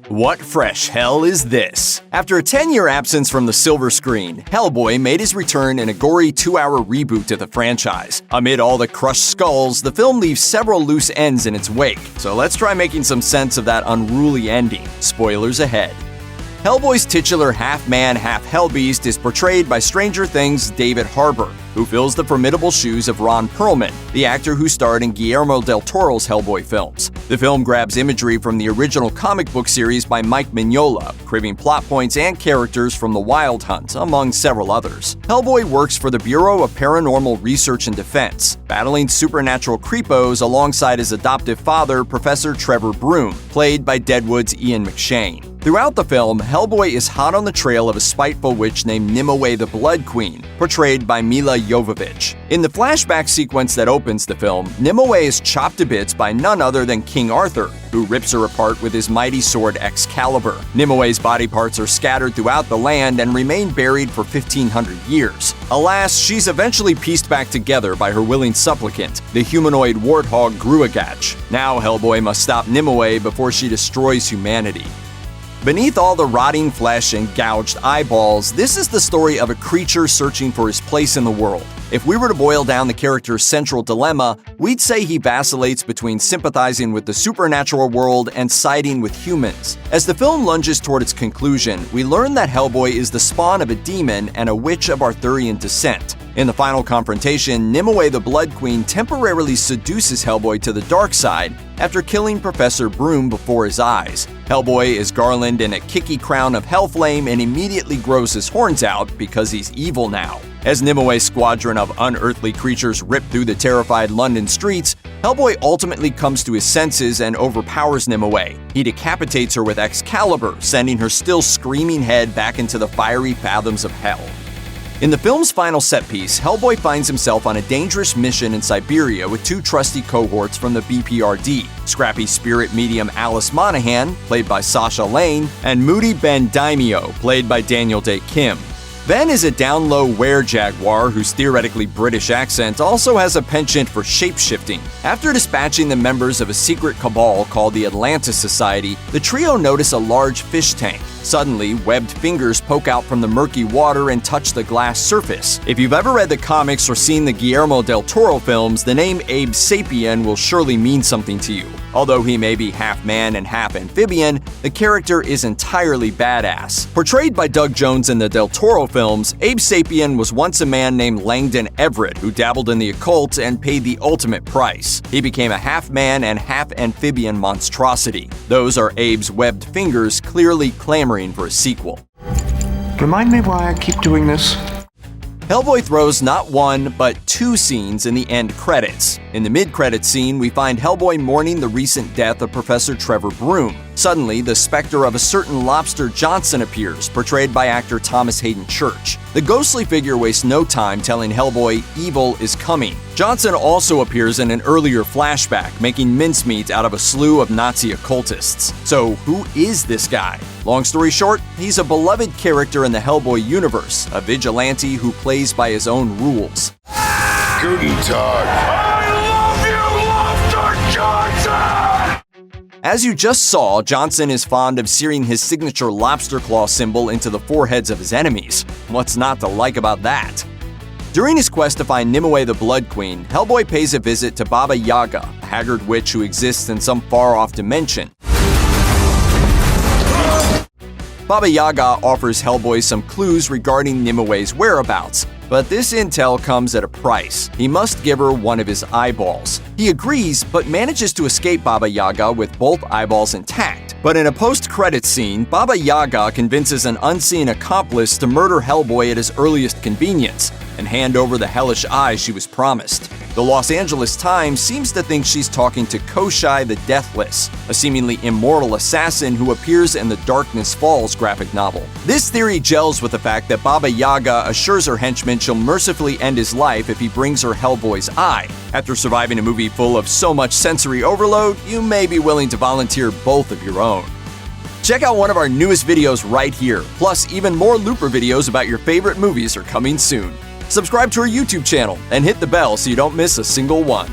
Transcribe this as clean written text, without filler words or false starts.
What fresh hell is this? After a 10-year absence from the silver screen, Hellboy made his return in a gory 2-hour reboot to the franchise. Amid all the crushed skulls, the film leaves several loose ends in its wake, so let's try making some sense of that unruly ending. Spoilers ahead. Hellboy's titular half-man, half-hellbeast is portrayed by Stranger Things' David Harbour, who fills the formidable shoes of Ron Perlman, the actor who starred in Guillermo del Toro's Hellboy films. The film grabs imagery from the original comic book series by Mike Mignola, cribbing plot points and characters from The Wild Hunt, among several others. Hellboy works for the Bureau of Paranormal Research and Defense, battling supernatural creepos alongside his adoptive father, Professor Trevor Broom, played by Deadwood's Ian McShane. Throughout the film, Hellboy is hot on the trail of a spiteful witch named Nimue the Blood Queen, portrayed by Mila Jovovich. In the flashback sequence that opens the film, Nimue is chopped to bits by none other than King Arthur, who rips her apart with his mighty sword Excalibur. Nimue's body parts are scattered throughout the land and remain buried for 1,500 years. Alas, she's eventually pieced back together by her willing supplicant, the humanoid warthog Gruagach. Now Hellboy must stop Nimue before she destroys humanity. Beneath all the rotting flesh and gouged eyeballs, this is the story of a creature searching for his place in the world. If we were to boil down the character's central dilemma, we'd say he vacillates between sympathizing with the supernatural world and siding with humans. As the film lunges toward its conclusion, we learn that Hellboy is the spawn of a demon and a witch of Arthurian descent. In the final confrontation, Nimue the Blood Queen temporarily seduces Hellboy to the dark side after killing Professor Broom before his eyes. Hellboy is garlanded in a kicky crown of hellflame and immediately grows his horns out because he's evil now. As Nimue's squadron of unearthly creatures rip through the terrified London streets, Hellboy ultimately comes to his senses and overpowers Nimue. He decapitates her with Excalibur, sending her still screaming head back into the fiery fathoms of hell. In the film's final set piece, Hellboy finds himself on a dangerous mission in Siberia with two trusty cohorts from the BPRD, scrappy spirit medium Alice Monaghan, played by Sasha Lane, and moody Ben Daimio, played by Daniel Day Kim. Ben is a down-low were-jaguar whose theoretically British accent also has a penchant for shape-shifting. After dispatching the members of a secret cabal called the Atlantis Society, the trio notice a large fish tank. Suddenly, webbed fingers poke out from the murky water and touch the glass surface. If you've ever read the comics or seen the Guillermo del Toro films, the name Abe Sapien will surely mean something to you. Although he may be half man and half amphibian, the character is entirely badass. Portrayed by Doug Jones in the del Toro films, Abe Sapien was once a man named Langdon Everett who dabbled in the occult and paid the ultimate price. He became a half man and half amphibian monstrosity. Those are Abe's webbed fingers clearly clamoring for a sequel. Remind me why I keep doing this? Hellboy throws not one, but two scenes in the end credits. In the mid-credits scene, we find Hellboy mourning the recent death of Professor Trevor Broom. Suddenly, the specter of a certain Lobster Johnson appears, portrayed by actor Thomas Hayden Church. The ghostly figure wastes no time telling Hellboy evil is coming. Johnson also appears in an earlier flashback, making mincemeat out of a slew of Nazi occultists. So, who is this guy? Long story short, he's a beloved character in the Hellboy universe, a vigilante who plays by his own rules. Guten Tag. I love you, Lobster Johnson! As you just saw, Johnson is fond of searing his signature lobster claw symbol into the foreheads of his enemies. What's not to like about that? During his quest to find Nimue the Blood Queen, Hellboy pays a visit to Baba Yaga, a haggard witch who exists in some far-off dimension. Baba Yaga offers Hellboy some clues regarding Nimue's whereabouts, but this intel comes at a price. He must give her one of his eyeballs. He agrees, but manages to escape Baba Yaga with both eyeballs intact. But in a post-credits scene, Baba Yaga convinces an unseen accomplice to murder Hellboy at his earliest convenience and hand over the hellish eye she was promised. The Los Angeles Times seems to think she's talking to Koshai the Deathless, a seemingly immortal assassin who appears in the Darkness Falls graphic novel. This theory gels with the fact that Baba Yaga assures her henchman she'll mercifully end his life if he brings her Hellboy's eye. After surviving a movie full of so much sensory overload, you may be willing to volunteer both of your own. Check out one of our newest videos right here. Plus, even more Looper videos about your favorite movies are coming soon. Subscribe to our YouTube channel and hit the bell so you don't miss a single one.